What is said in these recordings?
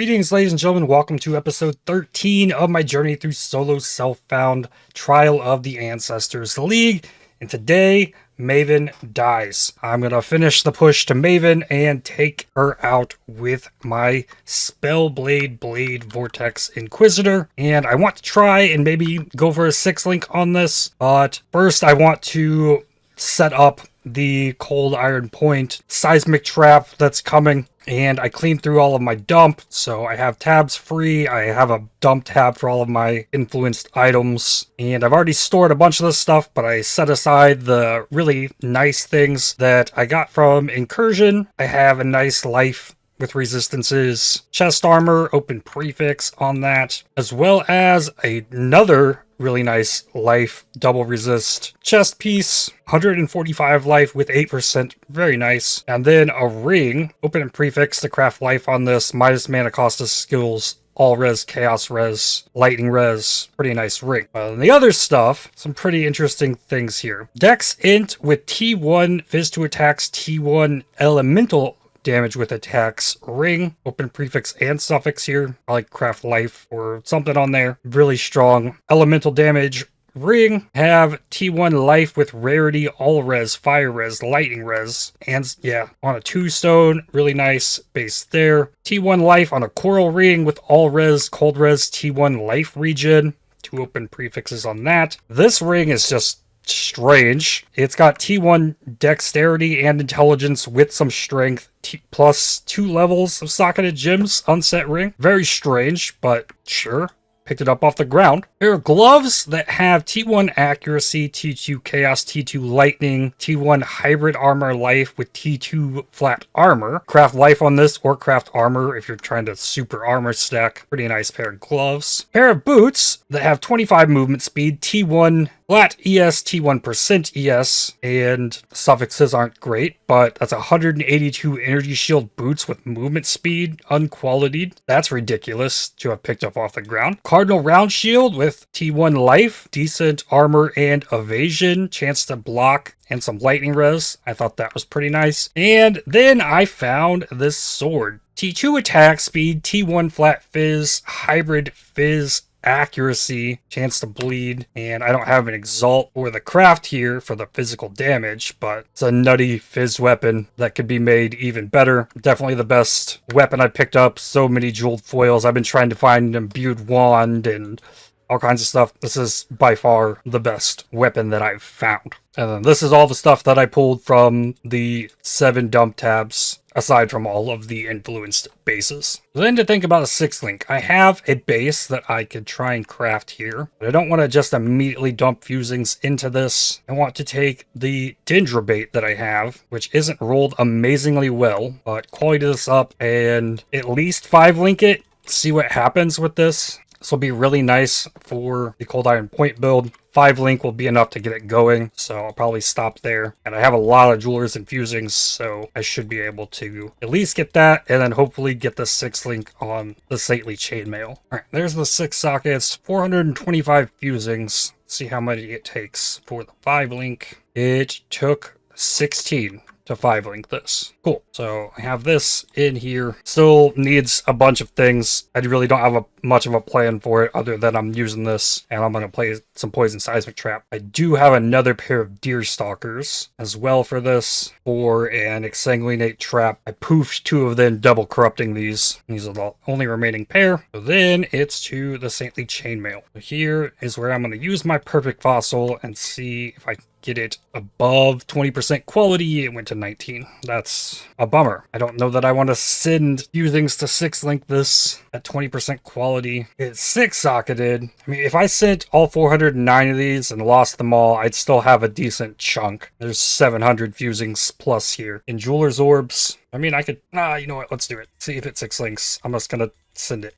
Greetings, ladies and gentlemen. Welcome to episode 13 of my journey through solo self-found Trial of the Ancestors League. And today, Maven dies. I'm going to finish the push to Maven and take her out with my Spellblade Blade Vortex Inquisitor. And I want to try and maybe go for a 6-link on this. But first, I want to set up the Cold Iron Point seismic trap that's coming. And I cleaned through all of my dump, so I have tabs free. I have a dump tab for all of my influenced items. And I've already stored a bunch of this stuff, but I set aside the really nice things that I got from Incursion. I have a nice life with resistances, chest armor, open prefix on that, as well as another really nice life, double resist chest piece, 145 life with 8%, very nice. And then a ring, open and prefix to craft life on this, minus mana cost of skills, all res, chaos res, lightning res, pretty nice ring. And the other stuff, some pretty interesting things here. Dex int with T1 Fizz to attacks, T1 elemental damage with attacks, ring, open prefix and suffix here. I like craft life or something on there. Really strong. Elemental damage, ring, have T1 life with rarity, all res, fire res, lightning res, and yeah, on a 2-stone, really nice base there. T1 life on a coral ring with all res, cold res, T1 life regen. 2 open prefixes on that. This ring is just strange. It's got T1 dexterity and intelligence with some strength, plus 2 levels of socketed gems, unset ring. Very strange, but sure. Picked it up off the ground. There are gloves that have T1 accuracy, T2 chaos, T2 lightning, T1 hybrid armor life with T2 flat armor. Craft life on this or craft armor if you're trying to super armor stack. Pretty nice pair of gloves. Pair of boots that have 25 movement speed, T1 flat ES, T1% ES, and suffixes aren't great, but that's 182 energy shield boots with movement speed, unqualitied. That's ridiculous to have picked up off the ground. Cardinal round shield with T1 life, decent armor and evasion, chance to block, and some lightning res. I thought that was pretty nice. And then I found this sword. T2 attack speed, T1 flat fizz, hybrid fizz, accuracy, chance to bleed, and I don't have an exalt or the craft here for the physical damage, but it's a nutty fizz weapon that could be made even better. Definitely the best weapon I picked up. So many jeweled foils. I've been trying to find an imbued wand and all kinds of stuff. This is by far the best weapon that I've found. And then this is all the stuff that I pulled from the 7 dump tabs, aside from all of the influenced bases. Then to think about a 6-link, I have a base that I could try and craft here, but I don't want to just immediately dump fusings into this. I want to take the Dendrobate that I have, which isn't rolled amazingly well, but quality this up and at least 5-link it, see what happens with this. This will be really nice for the Cold Iron Point build. 5-link will be enough to get it going, so I'll probably stop there. And I have a lot of jewelers and fusings, so I should be able to at least get that, and then hopefully get the 6-link on the Saintly Chainmail. Alright, there's the 6 sockets, 425 fusings. Let's see how many it takes for the 5-link. It took 16 to 5-link this. Cool. So I have this in here. Still needs a bunch of things. I really don't have much of a plan for it other than I'm using this and I'm going to play some Poison Seismic Trap. I do have another pair of Deer Stalkers as well for this, for an Exsanguinate Trap. I poofed 2 of them, double corrupting these. These are the only remaining pair. So then it's to the Saintly Chainmail. So here is where I'm going to use my Perfect Fossil and see if I get it above 20% quality. It went to 19. That's a bummer. I don't know that I want to send fusings to 6-link this at 20% quality. It's 6-socketed. I mean, if I sent all 409 of these and lost them all, I'd still have a decent chunk. There's 700 fusings plus here. In Jeweler's Orbs, I mean, I could, you know what, let's do it. See if it 6-links. I'm just gonna send it.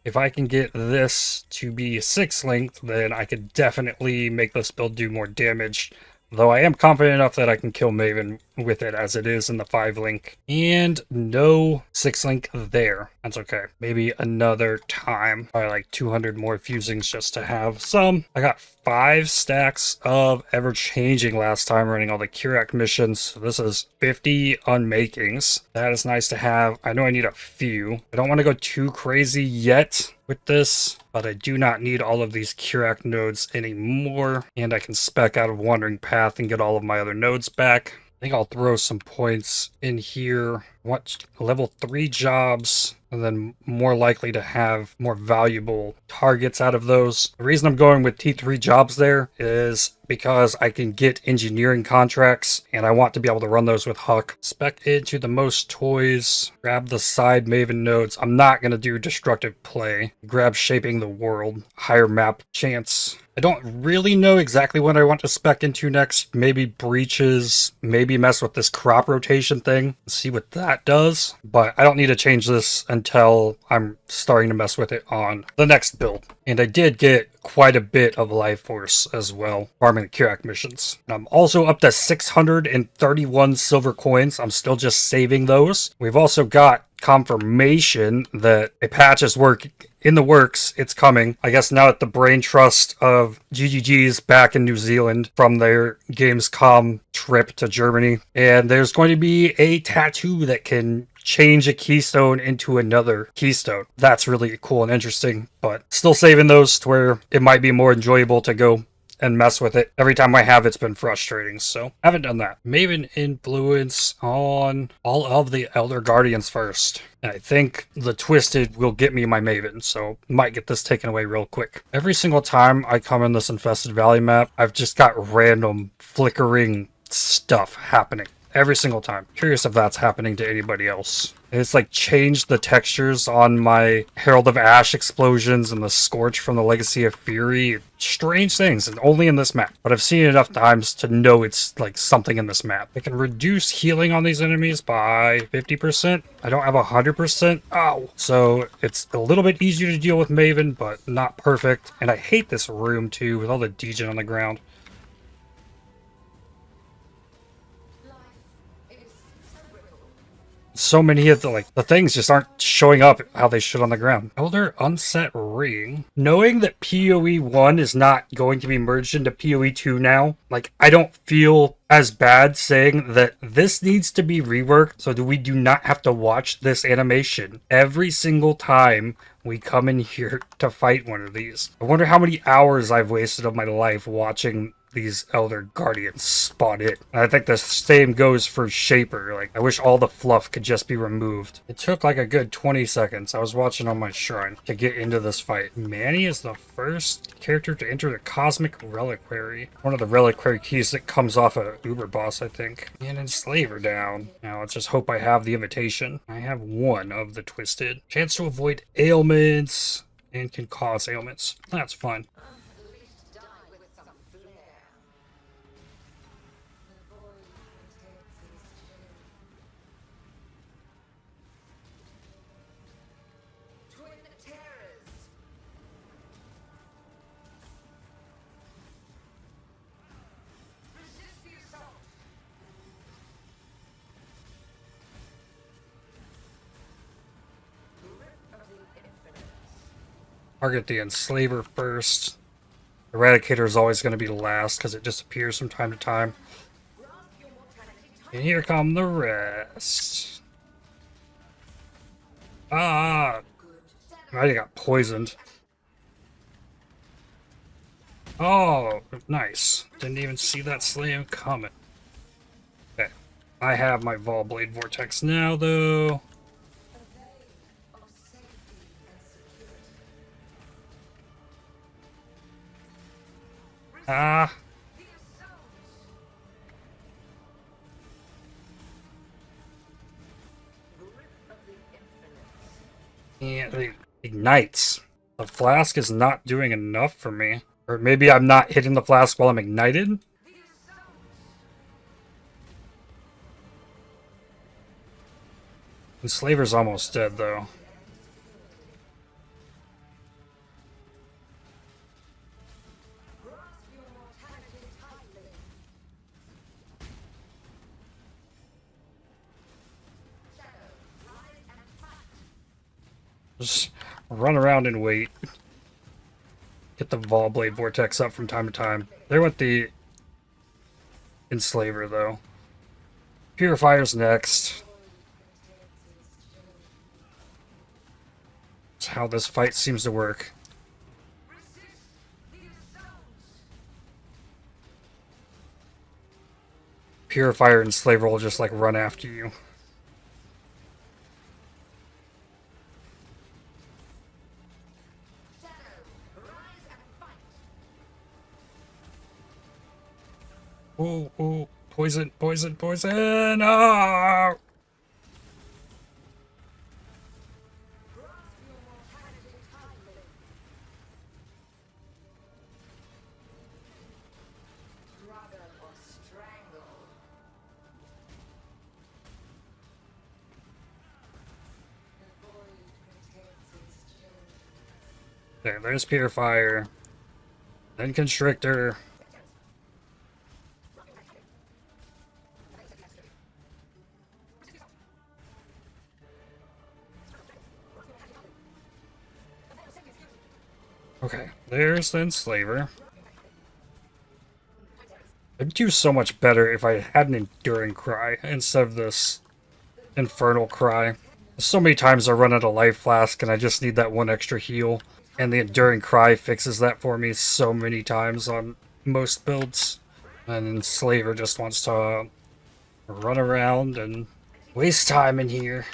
If I can get this to be 6-linked, then I could definitely make this build do more damage. Though I am confident enough that I can kill Maven with it as it is in the 5-link. And no 6-link there. That's okay. Maybe another time. Probably like 200 more fusings just to have some. I got 5 stacks of ever-changing last time running all the Curak missions. So this is 50 unmakings. That is nice to have. I know I need a few. I don't want to go too crazy yet with this, but I do not need all of these Curak nodes anymore, and I can spec out of Wandering Path and get all of my other nodes back. I think I'll throw some points in here. What level 3 jobs, and then more likely to have more valuable targets out of those. The reason I'm going with T3 jobs there is because I can get engineering contracts, and I want to be able to run those with Huck. Spec into the most toys, grab the side Maven nodes. I'm not going to do destructive play. Grab shaping the world, higher map chance. I don't really know exactly what I want to spec into next. Maybe breaches, maybe mess with this crop rotation thing, see what that does. But I don't need to change this until I'm starting to mess with it on the next build. And I did get quite a bit of life force as well, farming the Curak missions. And I'm also up to 631 silver coins. I'm still just saving those. We've also got confirmation that a patch is in the works. It's coming. I guess now at the brain trust of GGG's back in New Zealand from their Gamescom trip to Germany. And there's going to be a tattoo that can change a keystone into another keystone. That's really cool and interesting, but still saving those to where it might be more enjoyable to go and mess with it. Every time I have, it's been frustrating, so haven't done that. Maven influence on all of the Elder Guardians first. And I think the Twisted will get me my Maven, so might get this taken away real quick. Every single time I come in this Infested Valley map, I've just got random flickering stuff happening. Every single time. Curious if that's happening to anybody else. It's like changed the textures on my Herald of Ash explosions and the Scorch from the Legacy of Fury. Strange things, and only in this map. But I've seen it enough times to know it's like something in this map. I can reduce healing on these enemies by 50%. I don't have 100%. Ow! So it's a little bit easier to deal with Maven, but not perfect. And I hate this room too, with all the degen on the ground. So many of the things just aren't showing up how they should on the ground. Elder Unset Ring. Knowing that PoE 1 is not going to be merged into PoE 2 now, I don't feel as bad saying that this needs to be reworked so that we do not have to watch this animation every single time we come in here to fight one of these. I wonder how many hours I've wasted of my life watching these Elder Guardians spawn in. And I think the same goes for Shaper. I wish all the fluff could just be removed. It took a good 20 seconds. I was watching on my shrine to get into this fight. Manny is the first character to enter the Cosmic Reliquary. One of the Reliquary keys that comes off a Uber boss, I think. And Enslaver down. Now let's just hope I have the invitation. I have one of the Twisted. Chance to avoid ailments and can cause ailments. That's fun. Target the Enslaver first. Eradicator is always going to be last because it disappears from time to time. And here come the rest. Ah! I got poisoned. Oh, nice. Didn't even see that slam coming. Okay. I have my Spellblade Vortex now, though. Ah. And it ignites. The flask is not doing enough for me. Or maybe I'm not hitting the flask while I'm ignited? Enslaver's almost dead, though. Just run around and wait. Get the Spellblade Vortex up from time to time. There went the Enslaver, though. Purifier's next. That's how this fight seems to work. Purifier and Enslaver will just like run after you. Ooh, ooh, poison, poison, poison! Ah! There's Purifier. Then Constrictor. Okay, there's the Enslaver. I'd do so much better if I had an Enduring Cry instead of this Infernal Cry. So many times I run out of Life Flask and I just need that one extra heal. And the Enduring Cry fixes that for me so many times on most builds. And Enslaver just wants to run around and waste time in here.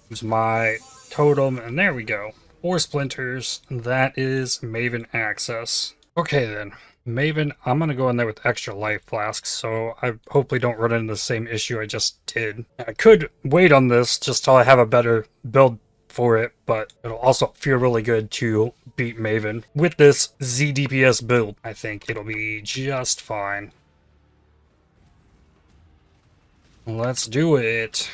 Use my totem, and there we go. 4 splinters. That is Maven access. Okay then. Maven, I'm going to go in there with extra life flasks, so I hopefully don't run into the same issue I just did. I could wait on this just till I have a better build for it, but it'll also feel really good to beat Maven. With this ZDPS build, I think it'll be just fine. Let's do it.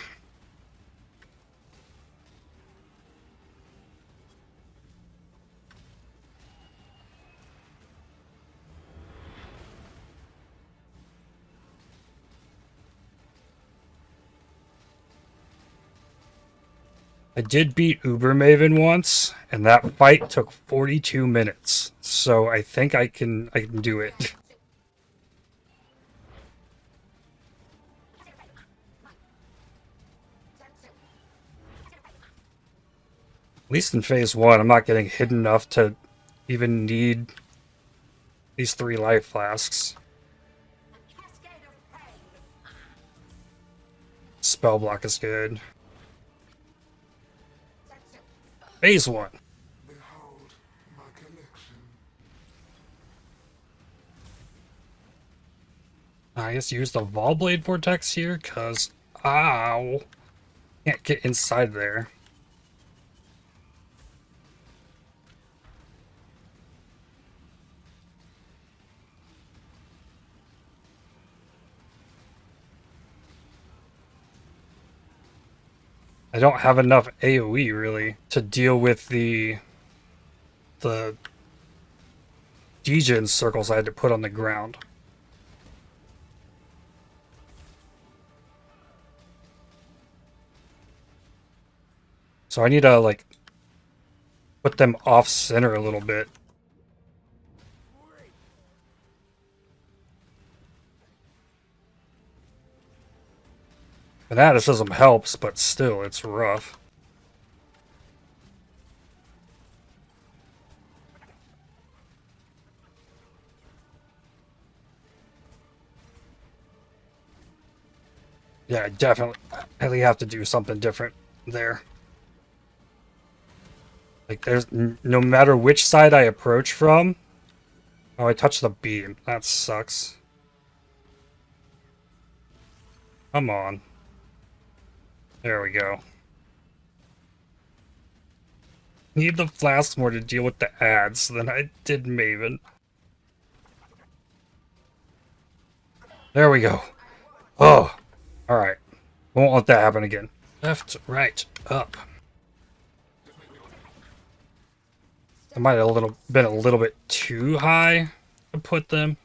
I did beat Uber Maven once, and that fight took 42 minutes. So I think I can do it. At least in phase 1, I'm not getting hit enough to even need these 3 life flasks. Spell block is good. Phase 1. Behold my collection. I guess use the Spellblade Vortex here, because ow, can't get inside there. I don't have enough AoE really to deal with the degen circles I had to put on the ground. So I need to like put them off center a little bit. Fanaticism helps, but still, it's rough. Yeah, I definitely have to do something different there. Like, there's no matter which side I approach from. Oh, I touched the beam. That sucks. Come on. There we go. Need the flask more to deal with the ads than I did Maven. There we go. Oh, alright. Won't let that happen again. Left, right, up. I might have been a little bit too high to put them.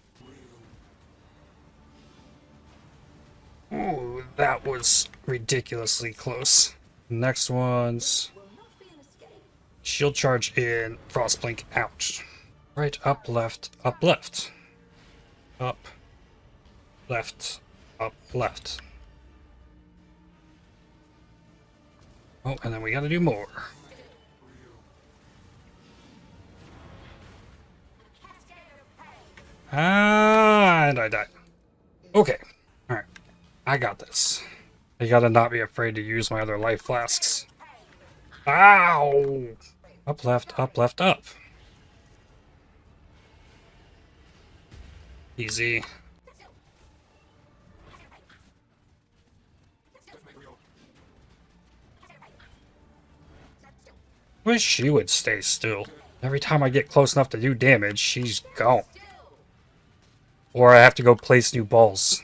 Ooh, that was ridiculously close. Next one's Shield charge in, Frostblink out. Right, up, left, up, left. Up, left, up, left. Oh, and then we gotta do more. Ah, and I died. Okay. Alright. I got this. I gotta not be afraid to use my other life flasks. Ow! Up, left, up, left, up. Easy. Wish she would stay still. Every time I get close enough to do damage, she's gone. Or I have to go place new balls.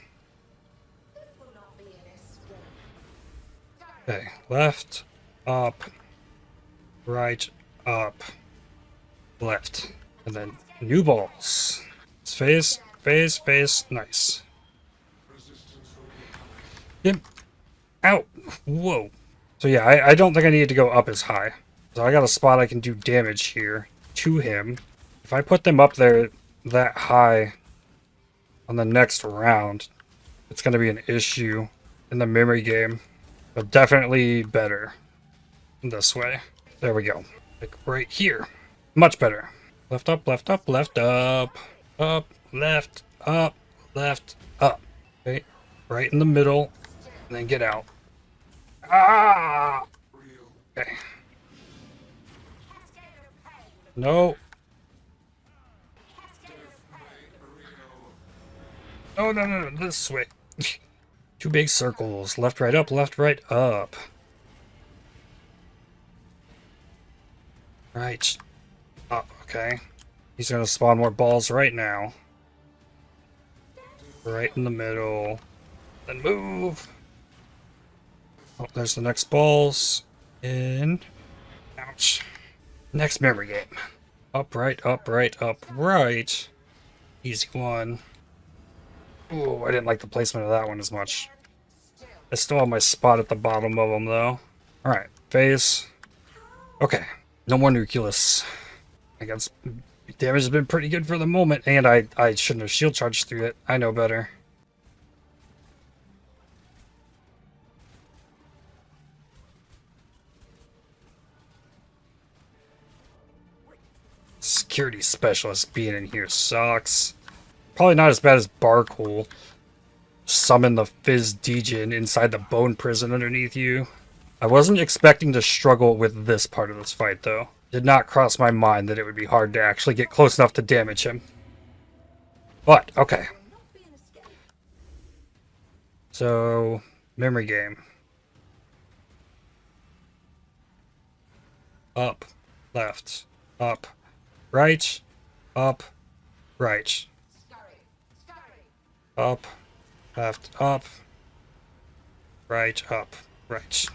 Okay, left, up, right, up, left. And then new balls. It's phase, phase, phase. Nice. Yep. Ow! Whoa. So yeah, I don't think I need to go up as high. So I got a spot I can do damage here to him. If I put them up there that high on the next round, it's going to be an issue in the memory game. But definitely better this way. There we go. Like right here. Much better. Left up, left up, left up. Up, left, up, left, up. Okay. Right in the middle. And then get out. Ah! Okay. No. Oh, no, no, no, this way. Two big circles. Left, right, up, left, right, up. Right. Up, okay. He's gonna spawn more balls right now. Right in the middle. Then move. Oh, there's the next balls. In. Ouch. Next memory game. Up, right, up, right, up, right. Easy one. Ooh, I didn't like the placement of that one as much. I still have my spot at the bottom of them, though. Alright, phase. Okay, no more nucleus. I guess damage has been pretty good for the moment, and I shouldn't have shield charged through it. I know better. Security specialist being in here sucks. Probably not as bad as Barcool. Summon the Fizz Degen inside the bone prison underneath you. I wasn't expecting to struggle with this part of this fight, though. Did not cross my mind that it would be hard to actually get close enough to damage him. But, okay. So, memory game. Up, left, up, right, up, right. Up, left, up, right, up, right.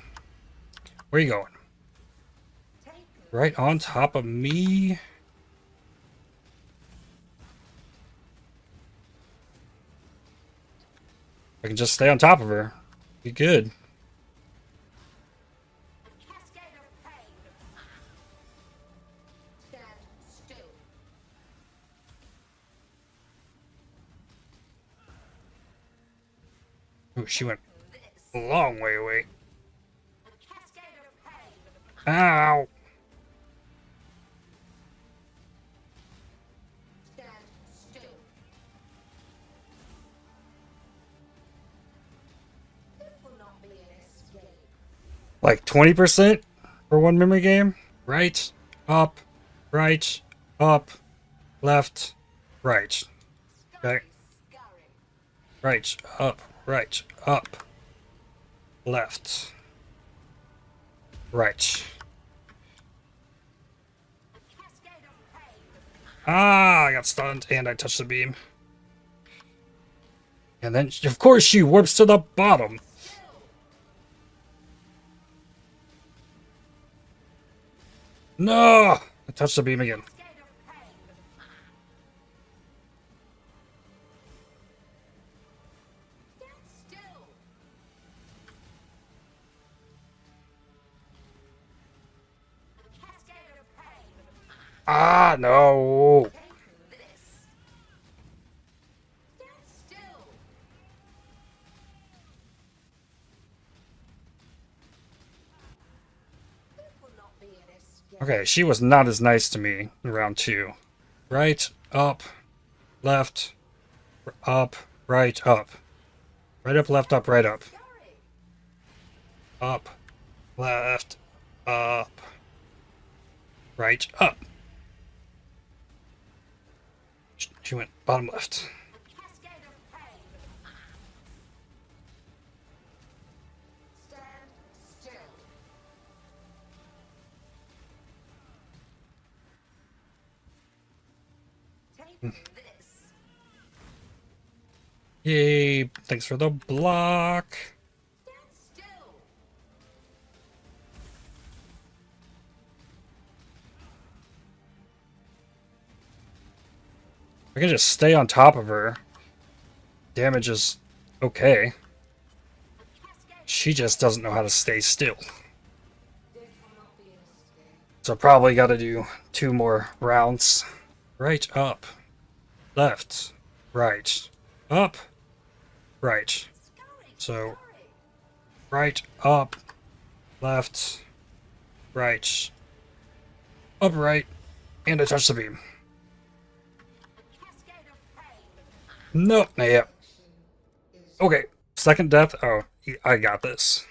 Where are you going? Right on top of me? I can just stay on top of her. Be good. Ooh, she went a long way away. Ow! Like 20% for one memory game? Right, up, left, right. Okay. Right, up, left, right. Ah, I got stunned and I touched the beam. And then, of course, she warps to the bottom. No! I touched the beam again. Ah, no. Okay, she was not as nice to me in round 2. Right, up, left, up, right, up. Right up, left, up, right, up. Up, left, up, right, up. She went bottom left. Yay, thanks for the block. I can just stay on top of her. Damage is okay. She just doesn't know how to stay still. So probably got to do 2 more rounds. Right, up, left, right, up, right. So right, up, left, right, up, right, and I touch the beam. Nope, not yet. Okay, second death. Oh, I got this.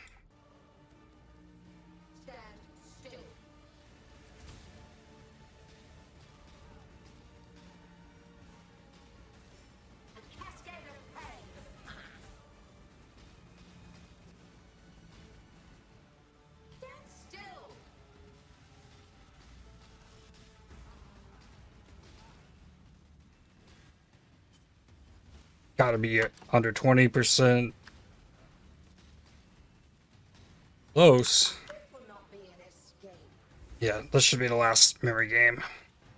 Gotta be under 20%. Close. Yeah, this should be the last memory game.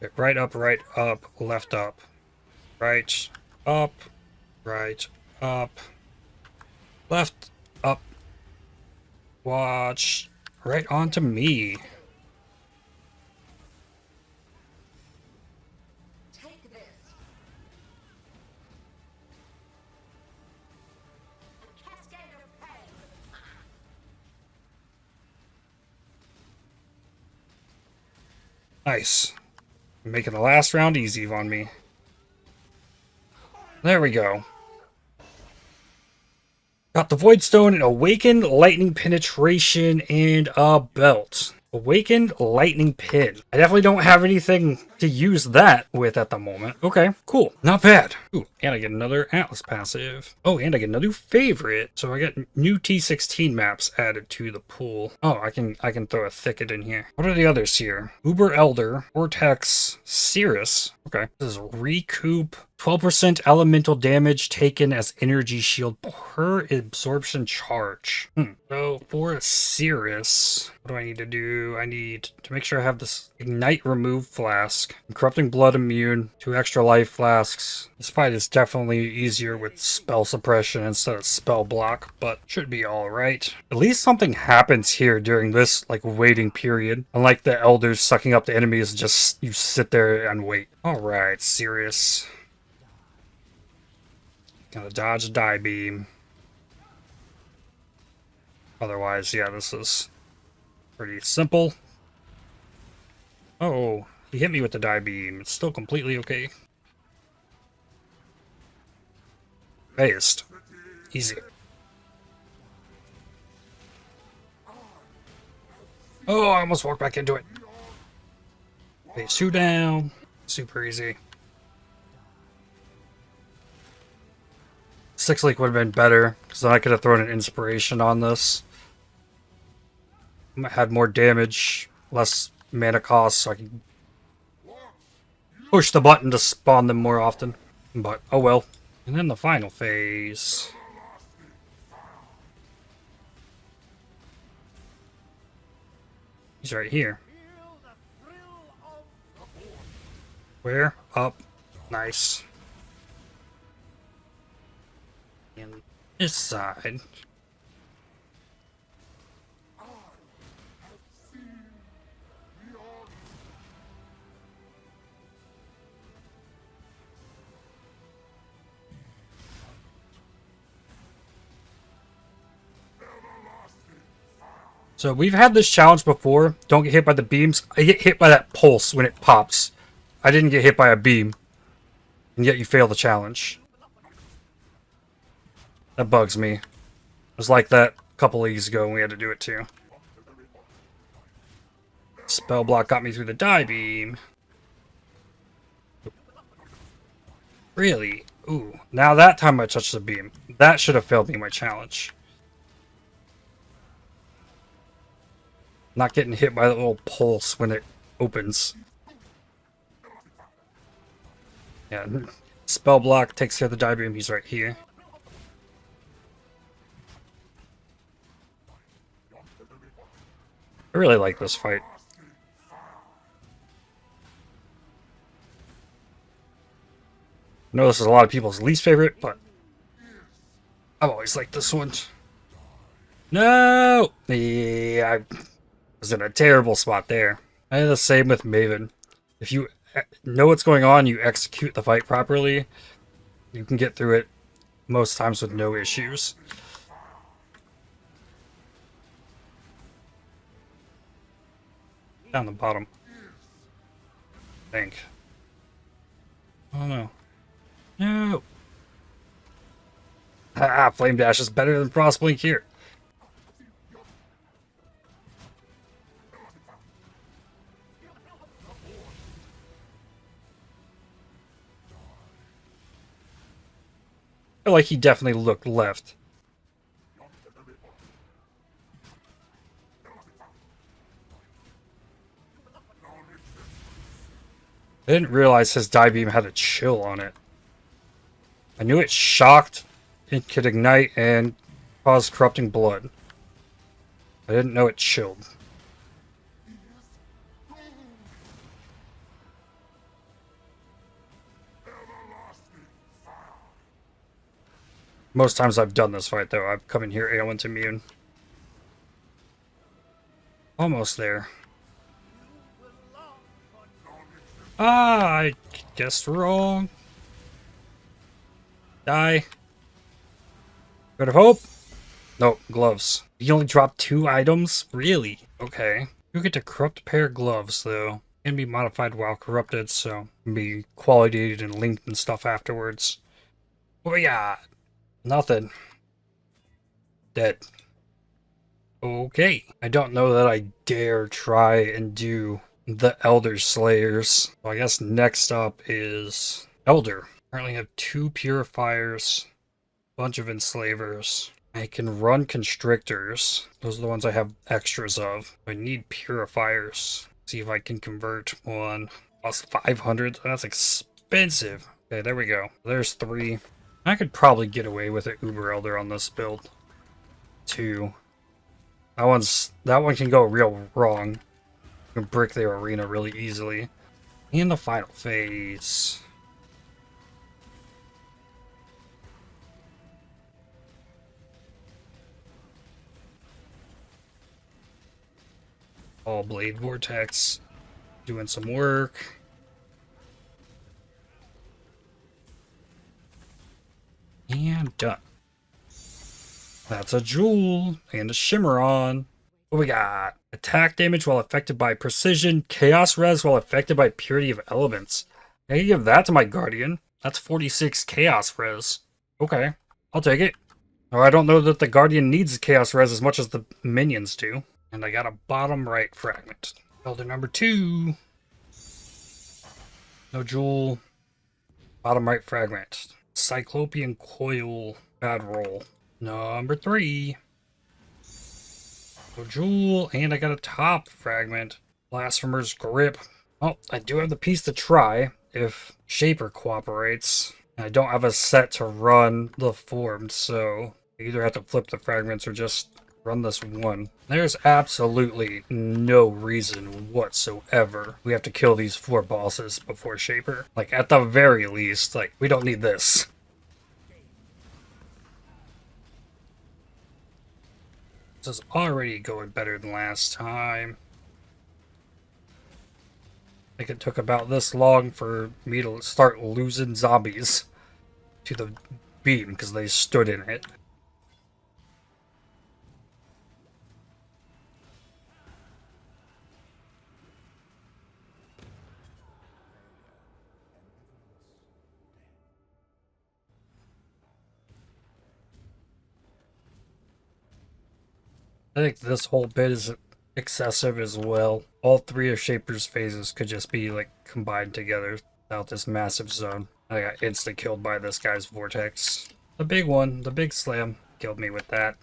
Okay, right, up, left, up. Right, up, right, up. Left, up. Watch. Right onto me. Nice. Making the last round easy on me. There we go. Got the Void Stone, an Awakened Lightning Penetration, and a belt. Awakened Lightning Pin. I definitely don't have anything to use that with at the moment. Okay, cool. Not bad. Ooh, and I get another Atlas passive. Oh, and I get another favorite. So I get new T16 maps added to the pool. Oh, I can throw a thicket in here. What are the others here? Uber Elder, Vortex, Sirus. Okay. This is recoup 12% elemental damage taken as energy shield per absorption charge. So for Sirus, what do I need to do? I need to make sure I have this Ignite Remove Flask. Corrupting Blood immune, 2 extra life flasks. This fight is definitely easier with spell suppression instead of spell block, but should be alright. At least something happens here during this waiting period. Unlike the elders sucking up the enemies, just you sit there and wait. Alright, Sirius. Gotta dodge a die beam. Otherwise, yeah, this is pretty simple. Oh, he hit me with the die beam. It's still completely okay. Phased. Easy. Oh, I almost walked back into it. Phase 2 down. Super easy. 6 Leak would have been better, because then I could have thrown an inspiration on this. Had more damage, less mana cost, so I can push the button to spawn them more often. But, oh well. And then the final phase. He's right here. Where? Up. Nice. And this side. So we've had this challenge before. Don't get hit by the beams. I get hit by that pulse when it pops. I didn't get hit by a beam. And yet you fail the challenge. That bugs me. It was like that a couple leagues ago when we had to do it too. Spell block got me through the die beam. Really? Ooh. Now that time I touched the beam. That should have failed me my challenge. Not getting hit by the little pulse when it opens. Yeah. Spell block takes care of the die beam. He's right here. I really like this fight. I know this is a lot of people's least favorite, but I've always liked this one. No! Yeah, I was in a terrible spot there. I had the same with Maven. If you know what's going on, you execute the fight properly, you can get through it most times with no issues. Down the bottom. I think. Oh no. No! Ah, Flame Dash is better than Frost Blink here. I feel like he definitely looked left. I didn't realize his die beam had a chill on it. I knew it shocked, it could ignite, and cause corrupting blood. I didn't know it chilled. Most times I've done this fight, though, I've come in here ailment immune. Almost there. Ah, I guessed wrong. Die. Bit of hope. Nope, gloves. You only drop 2 items? Really? Okay. You get to corrupt pair gloves, though. Can be modified while corrupted, so can be qualitated and linked and stuff afterwards. What we got? Nothing. Dead. Okay. I don't know that I dare try and do the Elder Slayers. So I guess next up is Elder. Currently have 2 Purifiers, bunch of Enslavers. I can run Constrictors. Those are the ones I have extras of. I need Purifiers. See if I can convert one. Plus 500. That's expensive. Okay, there we go. There's 3. I could probably get away with it Uber Elder on this build. 2. That one can go real wrong. You can brick the arena really easily. In the final phase. All Blade Vortex doing some work. And done. That's a Jewel and a Shimmeron. What we got? Attack damage while affected by precision. Chaos res while affected by purity of elements. I can give that to my Guardian. That's 46 chaos res. Okay, I'll take it. Or I don't know that the Guardian needs chaos res as much as the minions do. And I got a bottom right fragment. Elder number 2. No Jewel. Bottom right fragment. Cyclopean Coil. Bad roll. Number 3. No Jewel. And I got a top fragment. Blasphemer's Grip. Oh, I do have the piece to try if Shaper cooperates. I don't have a set to run the formed, so I either have to flip the fragments or just run this one. There's absolutely no reason whatsoever we have to kill these 4 bosses before Shaper. Like, at the very least, like, we don't need this. This is already going better than last time. I think it took about this long for me to start losing zombies to the beam because they stood in it. I think this whole bit is excessive as well. All three of Shaper's phases could just be like combined together without this massive zone. I got insta killed by this guy's Vortex. The big one, the big slam, killed me with that.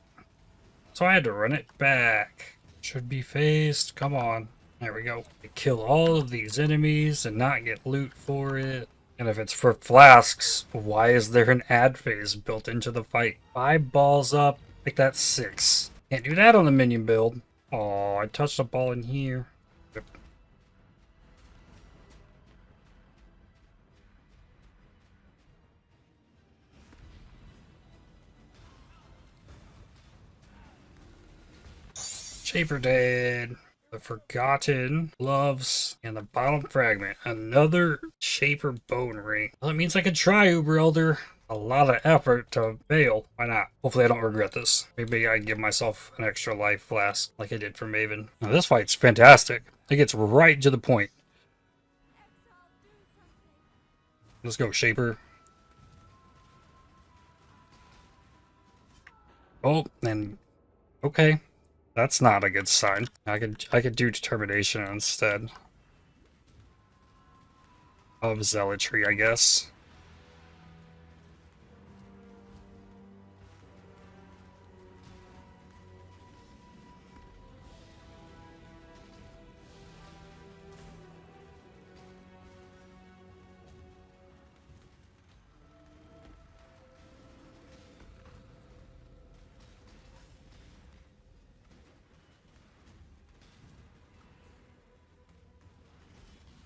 So I had to run it back. Should be phased. Come on. There we go. Kill all of these enemies and not get loot for it. And if it's for flasks, why is there an ad phase built into the fight? 5 balls up. Make that 6. Can't do that on the minion build. Oh, I touched a ball in here. Shaper dead. The Forgotten Gloves and the bottom fragment. Another Shaper Bone Ring. Well, that means I could try Uber Elder. A lot of effort to fail. Why not? Hopefully I don't regret this. Maybe I give myself an extra life flask like I did for Maven. Now, this fight's fantastic. It gets right to the point. Let's go, Shaper. Oh, and okay. That's not a good sign. I could do Determination instead of Zealotry, I guess.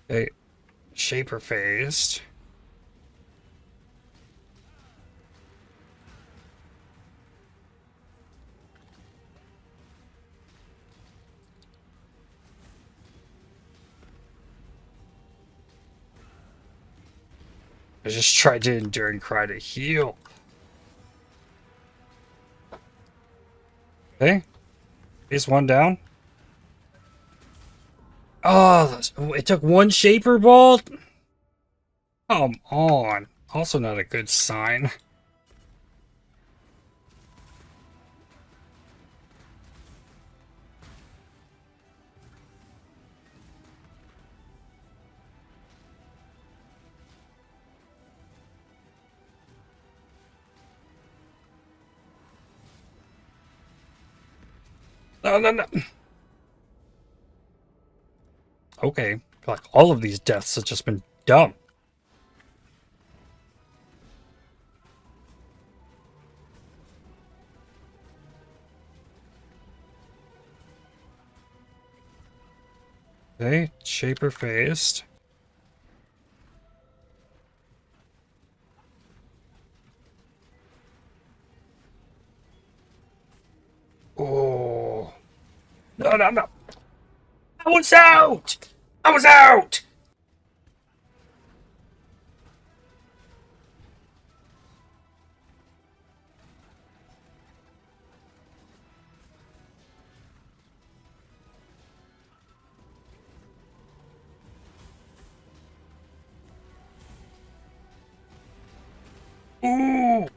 Okay, Shaper phased. I just tried to endure and cry to heal. Okay, phase 1 down. Oh, it took 1 Shaper ball? Come on. Also not a good sign. No, no, no. Okay, like all of these deaths have just been dumb. Okay, Shaper phased. Oh. No, no, no. I was out! I was out! Ooh!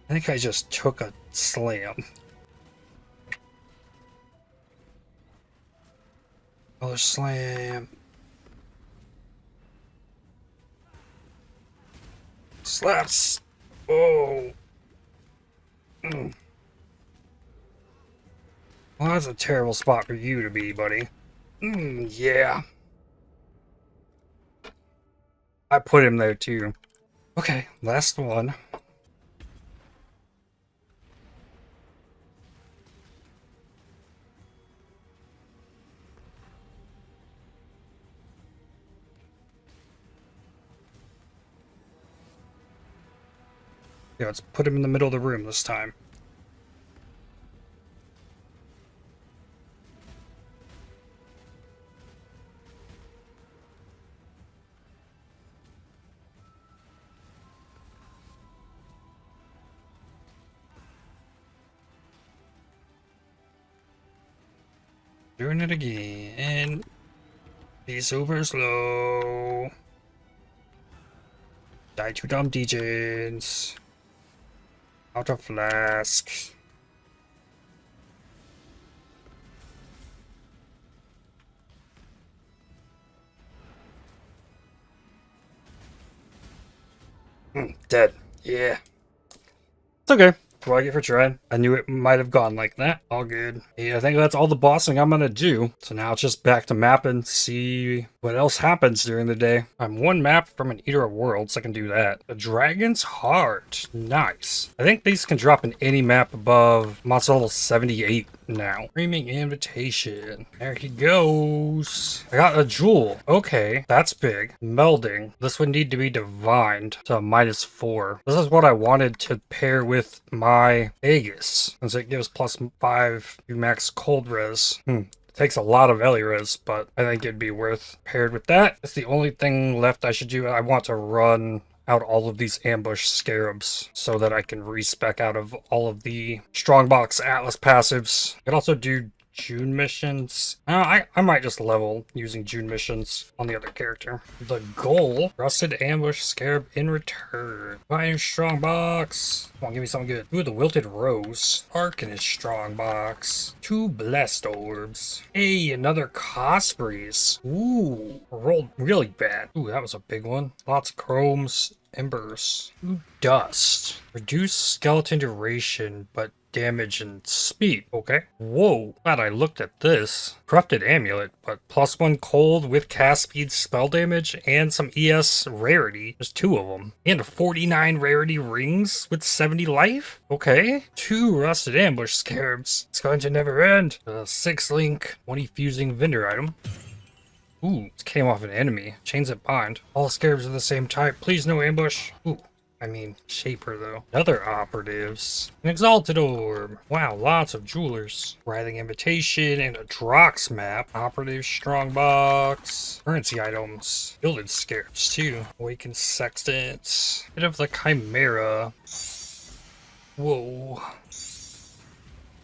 I think I just took a slam. Another slam. Slaps. Oh. Mm. Well, that's a terrible spot for you to be, buddy. Yeah. I put him there too. Okay, last one. Yeah, let's put him in the middle of the room this time. Doing it again. He's super slow. Die to dumb degens. Out of flask. Dead. Yeah. It's okay. What do I get for trying? I knew it might have gone like that. All good. Yeah, I think that's all the bossing I'm gonna do. So now it's just back to mapping, see what else happens during the day. I'm one map from an Eater of Worlds, I can do that. The Dragon's Heart. Nice. I think these can drop in any map above monster level 78 now. Screaming Invitation. There he goes. I got a jewel. Okay, that's big. Melding. This would need to be divined to -4. This is what I wanted to pair with my Aegis, since it gives +5 to max cold res. It takes a lot of Eliris, but I think it'd be worth paired with that. That's the only thing left I should do. I want to run out all of these ambush scarabs so that I can respec out of all of the strongbox atlas passives. I could also do June missions. I might just level using June missions on the other character. The goal, rusted ambush scarab in return. Fire strongbox. Come on, give me something good. Ooh, the wilted rose. Arcanist strongbox. 2 blessed orbs. Hey, another Cospreys. Ooh, rolled really bad. Ooh, that was a big one. Lots of chromes. Embers. Ooh, dust. Reduce skeleton duration, but damage and speed. Okay. Whoa. Glad I looked at this. Corrupted amulet, but +1 cold with cast speed, spell damage, and some ES rarity. There's 2 of them. And 49 rarity rings with 70 life? Okay. 2 rusted ambush scarabs. It's going to never end. 6 link, 20 fusing vendor item. Ooh, it came off an enemy. Chains that bind. All scarabs are the same type. Please no ambush. Ooh. I mean, Shaper, though. Other operatives. An Exalted Orb. Wow, lots of jewelers. Writhing Invitation and a Drox map. Operative Strongbox. Currency items. Gilded Scarabs, too. Awakened Sextants. Bit of the Chimera. Whoa.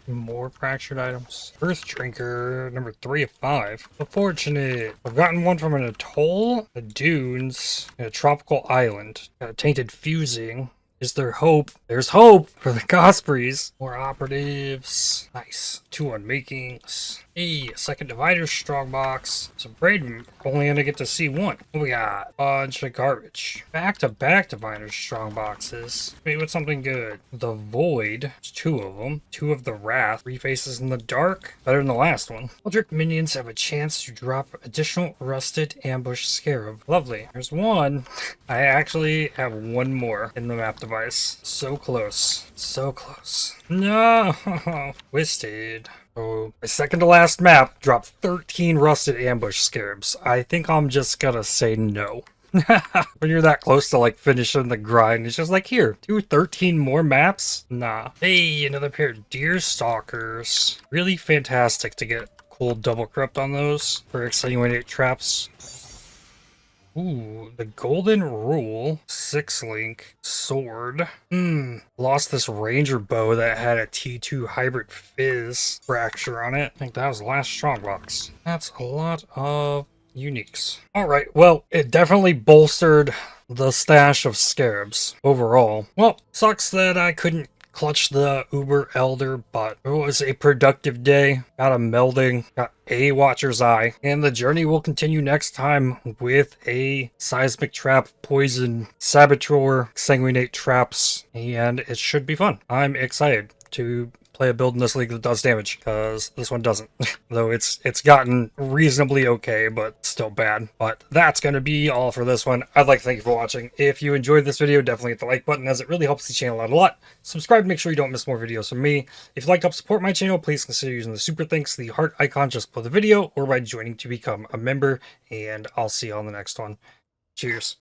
More fractured items. Earth Drinker, number 3 of 5. Unfortunate. I've gotten one from an atoll, the dunes, and a tropical island. Got a tainted fusing. Is there hope? There's hope for the Cospreys. More operatives. Nice. 2 unmakings. Hey, a second divider strongbox. So Braden only gonna get to see 1. What we got? Bunch of garbage. Back-to-back divider strongboxes. Wait, what's something good? The Void. There's 2 of them. 2 of the Wrath. 3 Faces in the Dark. Better than the last one. Eldritch minions have a chance to drop additional rusted ambush scarab. Lovely. There's 1. I actually have 1 more in the map device. So close. So close. No! Twisted. Oh, my second to last map dropped 13 rusted ambush scarabs. I think I'm just gonna say no. When you're that close to like finishing the grind, it's just like, here, do 13 more maps? Nah. Hey, another pair of deer stalkers. Really fantastic to get cool double corrupt on those for extenuate traps. Ooh, the Golden Rule, 6 link, sword. Lost this ranger bow that had a T2 hybrid fizz fracture on it. I think that was the last strongbox. That's a lot of uniques. Alright, well, it definitely bolstered the stash of scarabs overall. Well, sucks that I couldn't clutch the Uber Elder, but it was a productive day. Got a melding, got a Watcher's Eye, and the journey will continue next time with a Seismic Trap, Poison, Saboteur, Sanguinate Traps, and it should be fun. I'm excited to play a build in this league that does damage, because this one doesn't. Though it's gotten reasonably okay, but still bad. But that's going to be all for this one. I'd like to thank you for watching. If you enjoyed this video, definitely hit the like button, as it really helps the channel out a lot. Subscribe to make sure you don't miss more videos from me. If you'd like to help support my channel, please consider using the super thanks, the heart icon just below the video, or by joining to become a member, and I'll see you on the next one. Cheers.